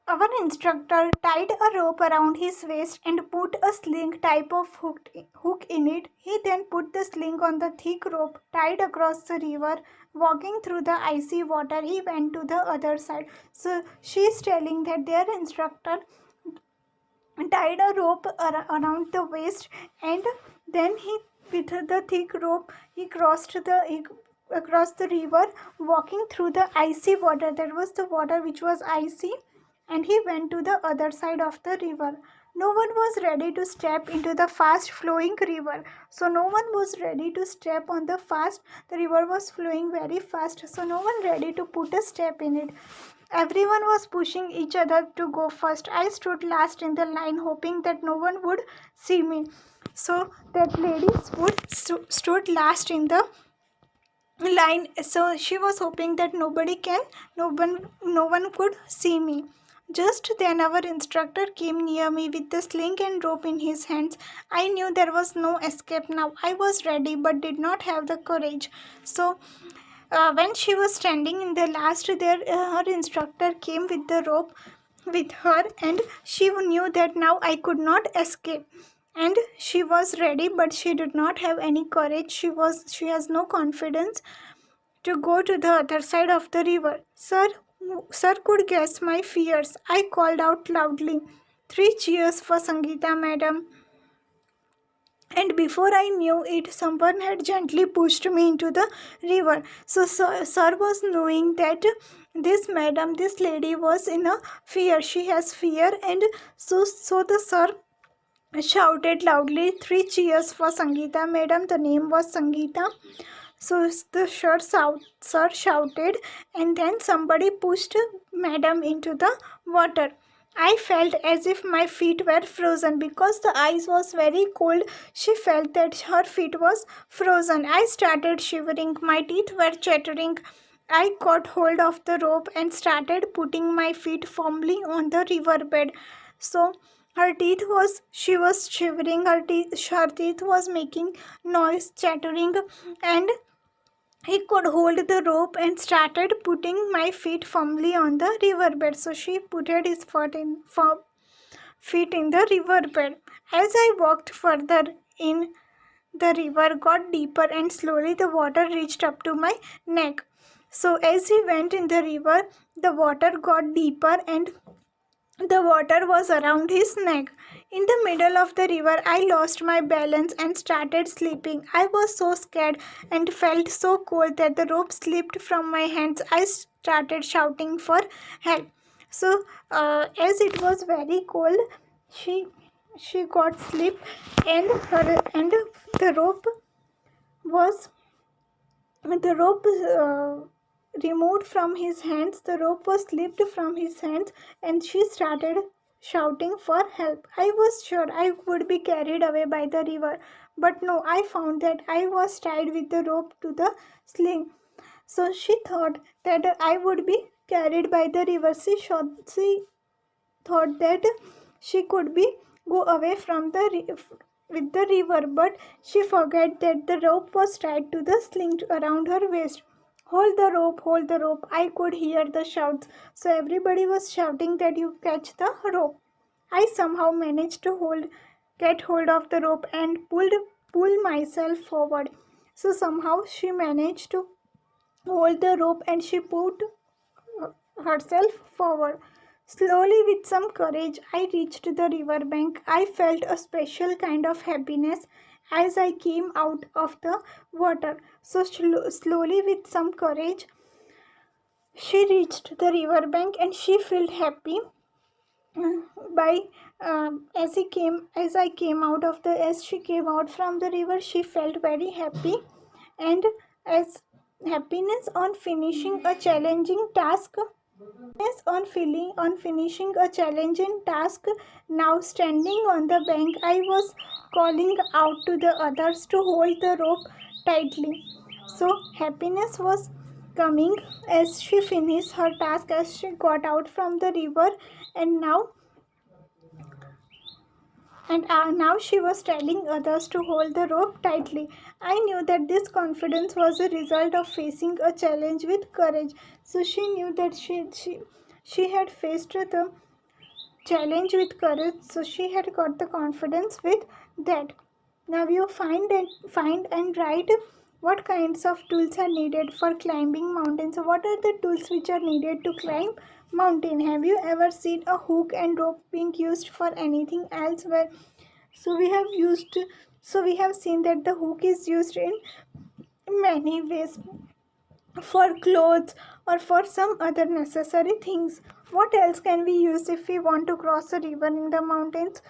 Our instructor tied a rope around his waist and put a sling type of hook in it. He then put the sling on the thick rope tied across the river. Walking through the icy water, he went to the other side. So she is telling that their instructor tied a rope around the waist, and then he, with the thick rope, he across the river, walking through the icy water. That was the water which was icy, and he went to the other side of the river. No one was ready to step into the fast flowing river. So no one was ready to step on the river was flowing very fast, so no one ready to put a step in it. Everyone was pushing each other to go first. I stood last in the line, hoping that no one would see me. So that lady stood last in the line. So she was hoping that no one could see me. Just then our instructor came near me with the sling and rope in his hands. I knew there was no escape now. I was ready but did not have the courage. So when she was standing in the last there, her instructor came with the rope with her, and she knew that now I could not escape, and she was ready but she did not have any courage. She has no confidence to go to the other side of the river. Sir could guess my fears. I called out loudly, "Three cheers for Sangeeta, madam." And before I knew it, someone had gently pushed me into the river. So sir was knowing that this lady was in a fear. She has fear, and so the sir shouted loudly, "Three cheers for Sangeeta, madam." The name was Sangeeta. So the sir shouted, and then somebody pushed madam into the water. I felt as if my feet were frozen because the ice was very cold. She felt that her feet was frozen. I started shivering. My teeth were chattering. I caught hold of the rope and started putting my feet firmly on the riverbed. So she was shivering. Her teeth was making noise, chattering, and he could hold the rope and started putting my feet firmly on the riverbed. So she put his feet in the riverbed. As I walked further in, the river got deeper and slowly the water reached up to my neck. So as he went in the river, the water got deeper and the water was around his neck. In the middle of the river, I lost my balance and started slipping. I was so scared and felt so cold that the rope slipped from my hands. I started shouting for help. So, as it was very cold, she she got slip, and the rope was the rope removed from his hands. The rope was slipped from his hands, and she started shouting for help. I was sure I would be carried away by the river, but no, I found that I was tied with the rope to the sling. So she thought that I would be carried by the river. She thought that she could be go away from with the river, but she forgot that the rope was tied to the sling around her waist. "Hold the rope, hold the rope." I could hear the shouts. So everybody was shouting that you catch the rope. I somehow managed to get hold of the rope and pull myself forward. So somehow she managed to hold the rope and she put herself forward. Slowly, with some courage, I reached the river bank. I felt a special kind of happiness as I came out of the water. So slowly, with some courage, she reached the river bank and she felt happy by as she came out from the river. She felt very happy, and as happiness on finishing a challenging task. Yes, on finishing a challenging task, now standing on the bank, I was calling out to the others to hold the rope tightly. So happiness was coming as she finished her task, as she got out from the river, and now she was telling others to hold the rope tightly. I knew that this confidence was a result of facing a challenge with courage. So she knew that she had faced challenge with courage, so she had got the confidence with that. Now you find and write what kinds of tools are needed for climbing mountains. So what are the tools which are needed to climb mountain? Have you ever seen a hook and rope being used for anything else? Where so we have used so we have seen that the hook is used in many ways, for clothes or for some other necessary things. What else can we use if we want to cross a river in the mountains?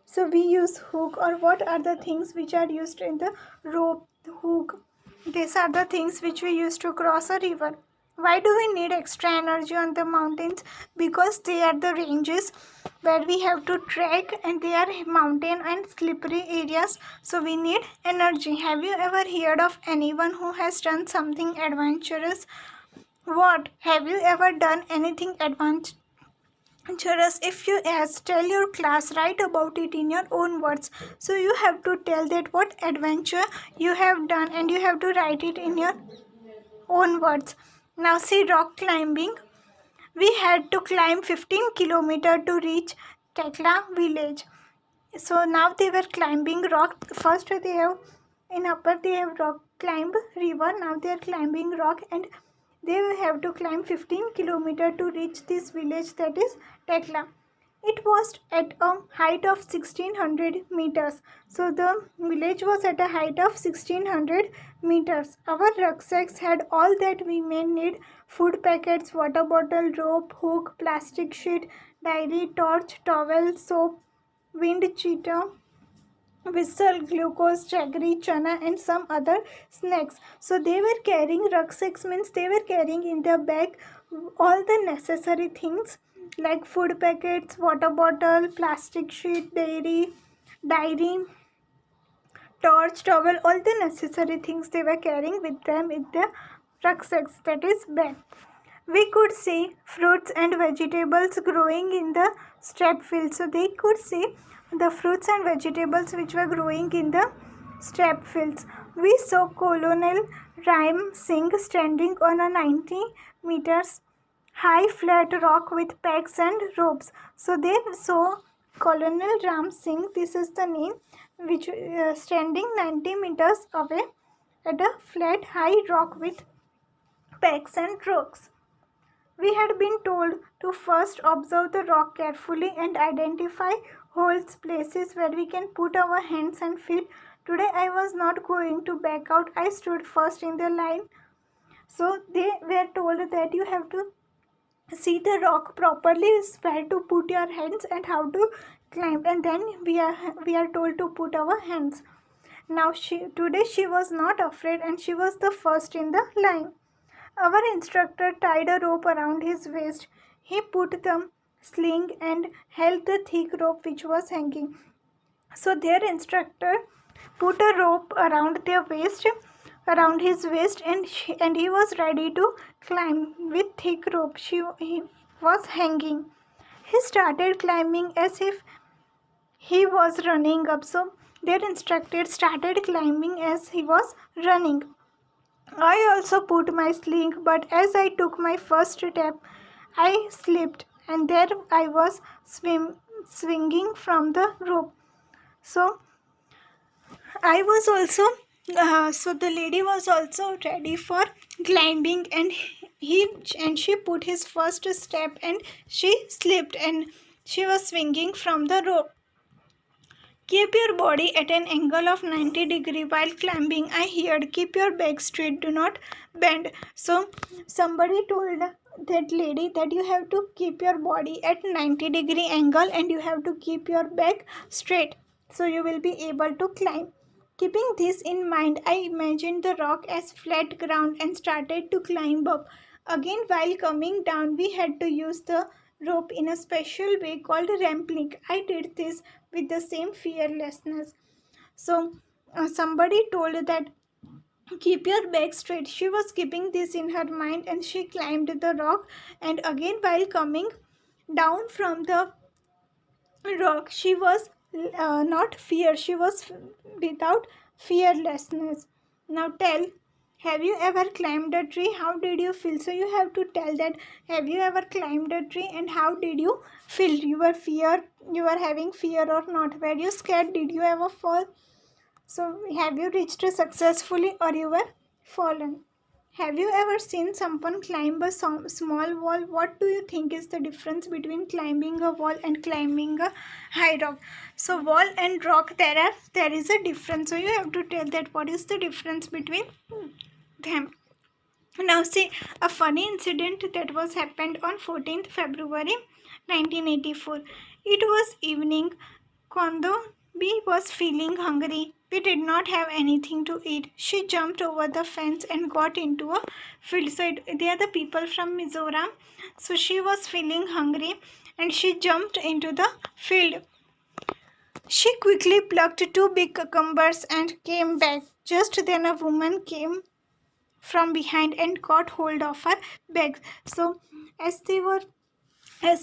So we use hook. Or what are the things which are used in the rope, the hook? These are the things which we use to cross a river. Why do we need extra energy on the mountains? Because they are the ranges where we have to trek, and they are mountain and slippery areas, so we need energy. Have you ever heard of anyone who has done something adventurous? What? Have you ever done anything adventurous? If you ask, tell your class, write about it in your own words. So you have to tell that what adventure you have done, and you have to write it in your own words. Now see, rock climbing. We had to climb 15 kilometers to reach Tekla village. So now they were climbing rock. First they have in upper they have rock climb river. Now they are climbing rock, and they have to climb 15 kilometers to reach this village, that is Tekla. It was at a height of 1600 meters. So the village was at a height of 1600 meters. Our rucksacks had all that we may need: food packets, water bottle, rope, hook, plastic sheet, diary, torch, towel, soap, wind cheater, whistle, glucose, jaggery, chana, and some other snacks. So they were carrying rucksacks, means they were carrying in their bag all the necessary things like food packets, water bottle, plastic sheet, diary, torch, towel, all the necessary things they were carrying with them in their rucksacks, that is bag. We could see fruits and vegetables growing in the steppe fields. So they could see the fruits and vegetables which were growing in the steppe fields. We saw Colonel Rhyme Singh standing on a 90 meters high flat rock with packs and ropes. So they saw Colonel Ram Singh, this is the name, which standing 90 meters away at a flat high rock with packs and ropes. We had been told to first observe the rock carefully and identify holes, places where we can put our hands and feet. Today I was not going to back out. I stood first in the line. So they were told that you have to see the rock properly, where to put your hands and how to climb, and then we are told to put our hands. Now today she was not afraid, and she was the first in the line. Our instructor tied a rope around his waist. He put the sling and held the thick rope which was hanging. So their instructor put a rope around his waist, and he was ready to climb with thick rope. He was hanging. He started climbing as if he was running up. So their instructor started climbing as he was running. I also put my sling, but as I took my first step, I slipped, and there I was swinging from the rope. So I was also, so the lady was also ready for climbing, and she put his first step, and she slipped, and she was swinging from the rope. Keep your body at an angle of 90 degree while climbing. I heard, keep your back straight, do not bend. So somebody told that lady that you have to keep your body at 90 degree angle, and you have to keep your back straight, so you will be able to climb. Keeping this in mind, I imagined the rock as flat ground and started to climb up. Again, while coming down, we had to use the rope in a special way called rampling. I did this with the same fearlessness. So, somebody told that keep your back straight. She was keeping this in her mind, and she climbed the rock. And again, while coming down from the rock, she was not fear. She was without fearlessness. Now tell, Have you ever climbed a tree? How did you feel? So you have to tell that, have you ever climbed a tree and how did you feel? You were having fear or not? Were you scared? Did you ever fall? So have you reached it successfully or you were fallen? Have you ever seen someone climb a small wall? What do you think is the difference between climbing a wall and climbing a high rock? So wall and rock, there is a difference. So you have to tell that what is the difference between them. Now see a funny incident that was happened on 14th February 1984. It was evening. Kondo B was feeling hungry. We did not have anything to eat. She jumped over the fence and got into a field. So they are the people from Mizoram. So she was feeling hungry and she jumped into the field. She quickly plucked two big cucumbers and came back. Just then a woman came from behind and got hold of her bags. So as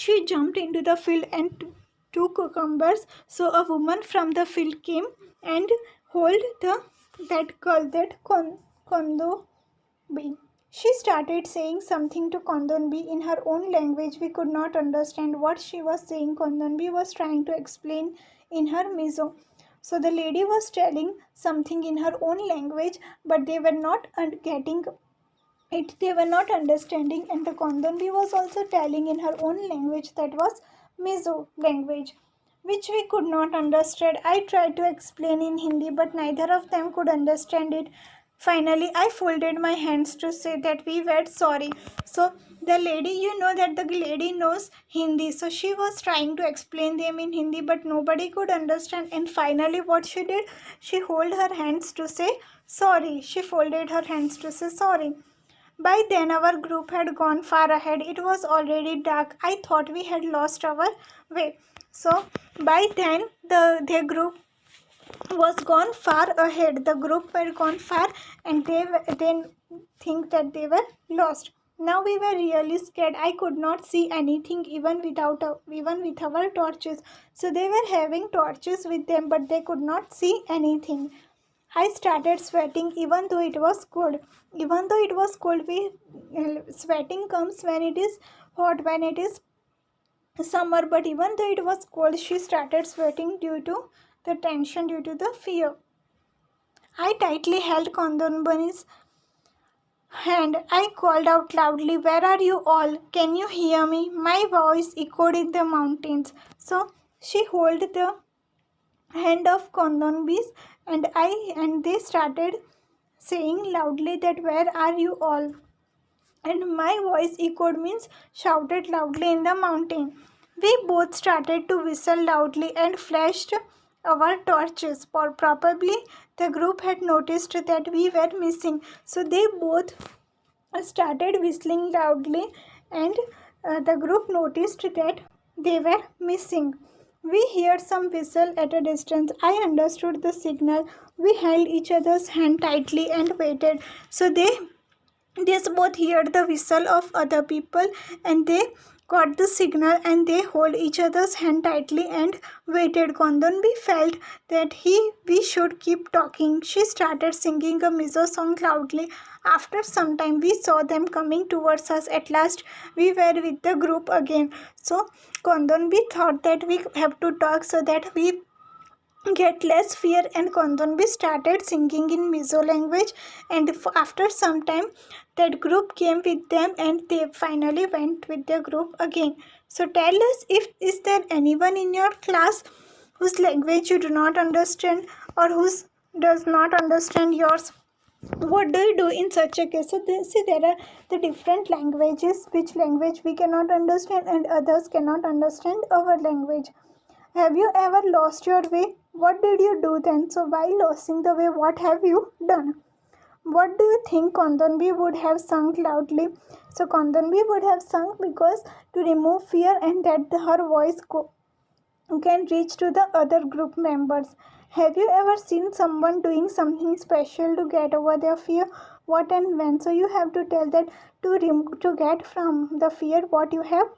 she jumped into the field and two cucumbers, so a woman from the field came and hold that girl, Kondo B. She started saying something to Kondon B in her own language. We could not understand what she was saying. Kondon B was trying to explain in her Mizo. So the lady was telling something in her own language, but they were not getting it. They were not understanding, and the Kondonbi was also telling in her own language, that was Mizo language, which we could not understand. I tried to explain in Hindi, but neither of them could understand it. Finally, I folded my hands to say that we were sorry. So the lady, that the lady knows Hindi, so she was trying to explain them in Hindi, but nobody could understand. And finally, what she did, she folded her hands to say sorry. She folded her hands to say sorry. By then, our group had gone far ahead. It was already dark. I thought we had lost our way. So, by then, their group was gone far ahead. The group were gone far, and they then think that they were lost. Now we were really scared. I could not see anything even with our torches. So they were having torches with them, but they could not see anything. I started sweating even though it was cold. Even though it was cold, sweating comes when it is hot, when it is summer. But even though it was cold, she started sweating due to the tension, due to the fear. I tightly held Kondonbani's hand. I called out loudly, "Where are you all? Can you hear me?" My voice echoed in the mountains. So she held the hand of Kondonbis, and they started saying loudly that, "Where are you all?" And my voice echoed means shouted loudly in the mountain. We both started to whistle loudly and flashed our torches. For probably the group had noticed that we were missing, so they both started whistling loudly, and the group noticed that they were missing. We heard some whistle at a distance. I understood the signal. We held each other's hand tightly and waited. So they both heard the whistle of other people, and they got the signal, and they hold each other's hand tightly and waited. Kondonbi felt that we should keep talking. She started singing a Mizo song loudly. After some time, we saw them coming towards us. At last, we were with the group again. So Kondonbi thought that we have to talk so that we get less fear, and Kondonbi started singing in Mizo language, and after some time that group came with them, and they finally went with their group again. So tell us, if is there anyone in your class whose language you do not understand, or whose does not understand yours? What do you do in such a case? So there are the different languages, which language we cannot understand and others cannot understand our language. Have you ever lost your way? What did you do then? So while losing the way, what have you done? What do you think Kondonbi would have sung loudly? So Kondonbi would have sung because to remove fear, and that her voice can reach to the other group members. Have you ever seen someone doing something special to get over their fear? What and when? So you have to tell that to get from the fear what you have